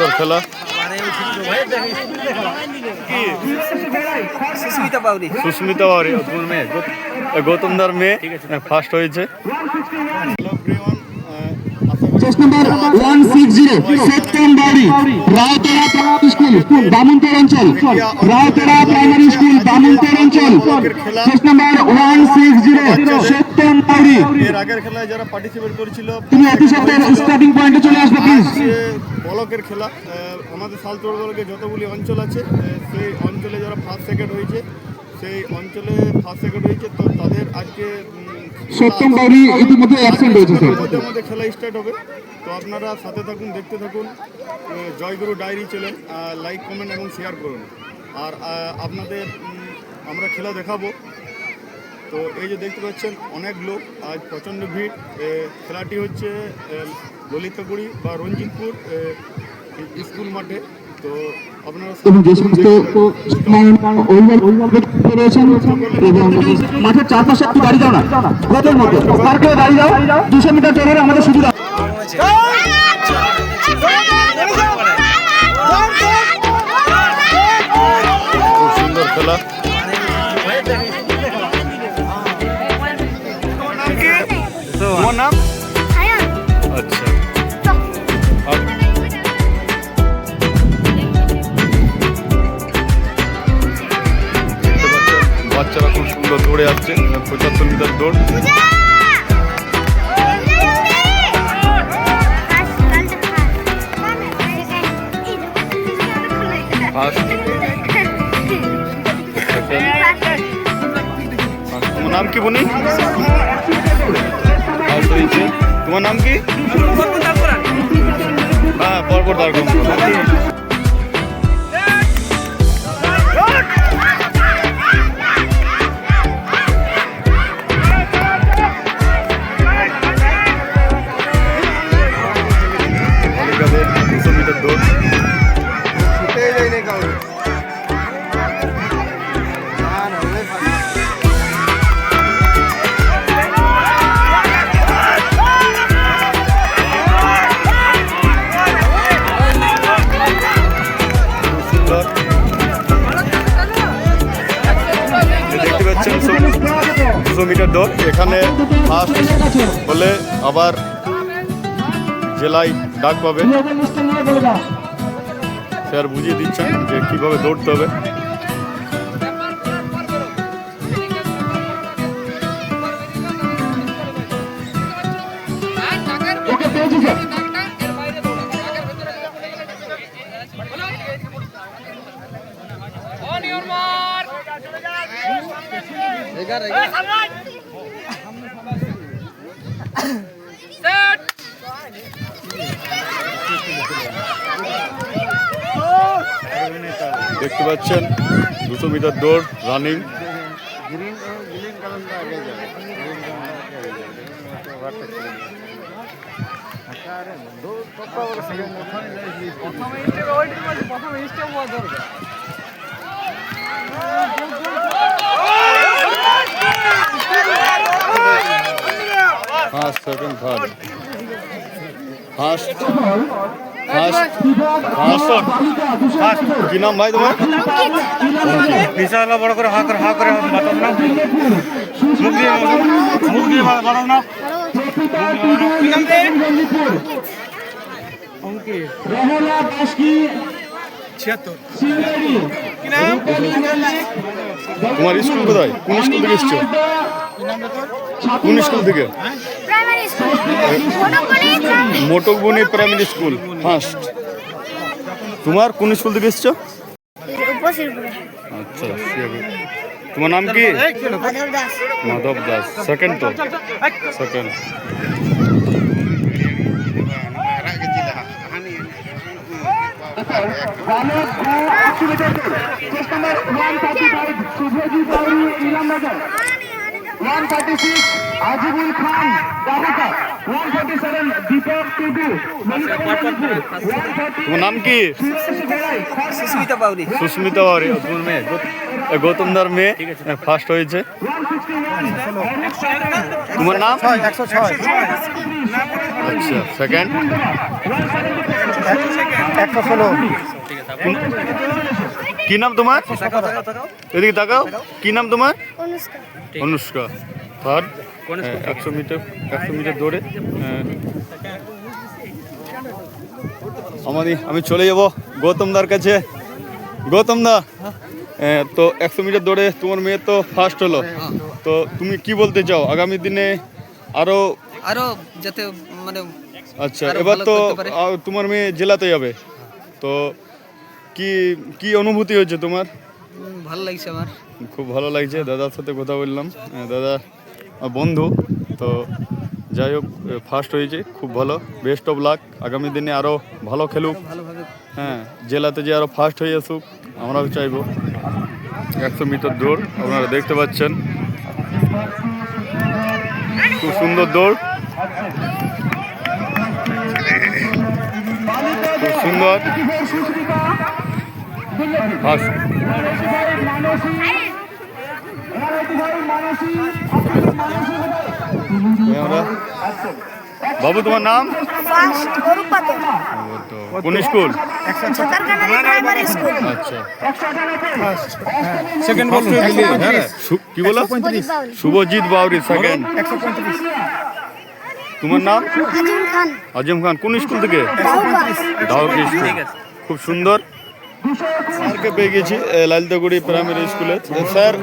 সুন্দর খেলা। সুস্মিতা বাউরি, তোমার মেয়ে, গৌতমদার মেয়ে ফার্স্ট হয়েছে। চেস নাম্বার 160 সত্যম বাউরি, রায়তলা প্রাইমারি স্কুল, বামুনপুর অঞ্চল, রায়তলা প্রাইমারি স্কুল, বামুনপুর অঞ্চল। চেস নাম্বার 160 সত্যম বাউরি। এর আগের খেলায় যারা পার্টিসিপেট করেছিল তুমি অতি সত্বর স্টার্টিং পয়েন্টে চলে আসবে প্লিজ। বলকের খেলা, আমাদের সালচর বলকে যতগুলি অঞ্চল আছে সেই অঞ্চলে যারা ফার্স্ট সেকেন্ড হয়েছে, সেই অঞ্চলে ফার্স্ট সেকেন্ড হয়েছে, তো তাদের আজকে সত্যম বাউরি ইতিমধ্যে অ্যাবসেন্ট হয়েছে স্যার। মধ্যে খেলা স্টার্ট হবে, তো আপনারা সাথে থাকুন, দেখতে থাকুন। জয়গুরু ডায়েরি চ্যানেল লাইক, কমেন্ট এবং শেয়ার করুন। আর আপনাদের আমরা খেলা দেখাবো। তো এই যে দেখতে পাচ্ছেন অনেক লোক, আজ প্রচণ্ড ভিড়। খেলাটি হচ্ছে ললিতাগুড়ি বা রঞ্জিতপুর স্কুল মাঠে। তো আপনারা এবং যে সমস্ত রয়েছেন এবং মাঠের চারপাশে একটু দাঁড়িয়ে যাও না, গতের মতো পার্কে দাঁড়িয়ে যাও। 200 মিটার চলে আমাদের সুবিধা। খুব সুন্দর খেলা। তোমার নাম? আচ্ছা, বাচ্চারা খুব সুন্দর দৌড়ে আসছে। 75 মিটার দৌড়। তোমার নাম কি বনি? তোমার নাম কি? হ্যাঁ, পরপর দাঁড়ান। বালিকাদের 200 মিটার দৌড়। দেখতে পাচ্ছেন 200 মিটার দৌড়। এখানে ফার্স্ট হলে আবার জেলায় ডাক পাবে। স্যার বুঝিয়ে দিচ্ছেন যে কীভাবে দৌড়তে হবে। দেখতে পাচ্ছেন 200 মিটার দৌড় running. First, second, third. First কি নাম ভাই তোমার? বিশাল বড় করে হা করে বাতাস না, মুখ দিয়ে বাতাস না। তোমার স্কুল কোথায়? কোন স্কুল থেকে এসছো? কোন স্কুল থেকে? মোটকবনি প্রাইমারি স্কুল ফার্স্ট। তোমার কোন স্কুল থেকে এসছো? আচ্ছা, তোমার নাম কি? মাধব দাস। সেকেন্ড তো? সেকেন্ড। আজিবুল খান বাবুকা, 147 দীপক টুডু। তোমার নাম কি? সুস্মিতা বাউরি। তোমার মেয়ে, গৌতমদার মেয়ে ফার্স্ট হয়েছে। তোমার নাম? 106। আচ্ছা, সেকেন্ড। কি নাম তোমার? এদিকে তাকাও। কি নাম তোমার? অনুষ্কা। অনুষ্কা। থার্ড 100 মিটার দৌড়ে আমি চলে যাব গৌতম দার কাছে। গৌতম দা, তো 100 মিটার দৌড়ে তোমার মেয়ে তো ফার্স্ট হলো, তো তুমি কি বলতে চাও আগামী দিনে আরো? আরো যাতে মানে আচ্ছা, আরো এবার ভালো তো করতে পারে। তোমার মেয়ে জেলাতে যাবে, তো কি কি অনুভূতি হয়েছে তোমার? ভালো লাগছে আমার। খুব ভালো লাগছে। দাদার সাথে কথা বললাম, দাদা আমার বন্ধু, তো যাই হোক ফার্স্ট হয়েছে, খুব ভালো। বেস্ট অফ লাক, আগামী দিনে আরও ভালো খেলুক। ভালোভাবে হ্যাঁ, জেলাতে যে আরও ফার্স্ট হয়ে আসুক আমরাও চাইবো। 100 মিটার দৌড় আপনারা দেখতে পাচ্ছেন, খুব সুন্দর দৌড়, খুব সুন্দর ফার্স্ট। বাবু তোমার নাম? ফার্স্ট অরূপ পাত্র। কোন স্কুল? Sarkarkhana primary school. আচ্ছা, সেকেন্ড বলুন। কি বলো? শুভজিৎ বাউরি। শুভজিৎ বাউরি সেকেন্ড। তোমার নাম? আজিম খান। আজিম খান। কোন স্কুল থেকে? দাউকি স্কুল। খুব সুন্দর। স্যারকে পেয়ে গেছি লালিতাগুড়ি প্রাইমারি স্কুলে। স্যার,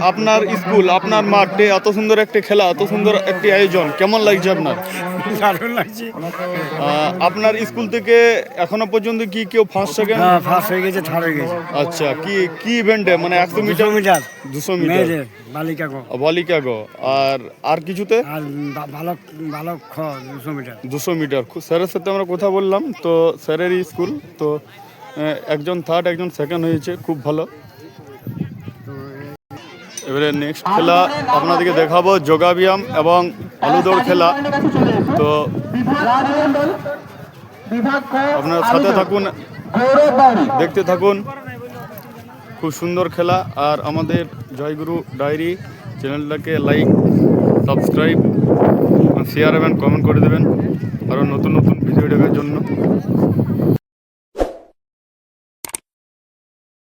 আপনার স্কুল, আপনার মাঠে এত সুন্দর একটি খেলা, এত সুন্দর একটি আয়োজন, কেমন লাগছে আপনার? দারুণ লাগছে। আপনার স্কুল থেকে এখনো পর্যন্ত কি কেউ ফার্স্ট সেকেন্ড? ফার্স্ট হয়ে গেছে, থার্ড হয়ে গেছে। আচ্ছা, কি ইভেন্টে, মানে 100 মিটার? 200 মিটার মেয়েদের বালিকা গো বালিকা গো। আর কিছুতে? আর বালক 200 মিটার। 200 মিটার। স্যারের সাথে আমরা কথা বললাম, তো স্যারেরই স্কুল, তো একজন থার্ড একজন সেকেন্ড হয়েছে, খুব ভালো। এবারে নেক্সট খেলা আপনাদেরকে দেখাবো, যোগা ব্যায়াম এবং আলু দৌড় খেলা। তো আপনারা সাথে থাকুন, দেখতে থাকুন, খুব সুন্দর খেলা। আর আমাদের জয়গুরু ডায়েরি চ্যানেলটাকে লাইক, সাবস্ক্রাইব, শেয়ার এবং কমেন্ট করে দেবেন আরও নতুন নতুন ভিডিও দেখার জন্য।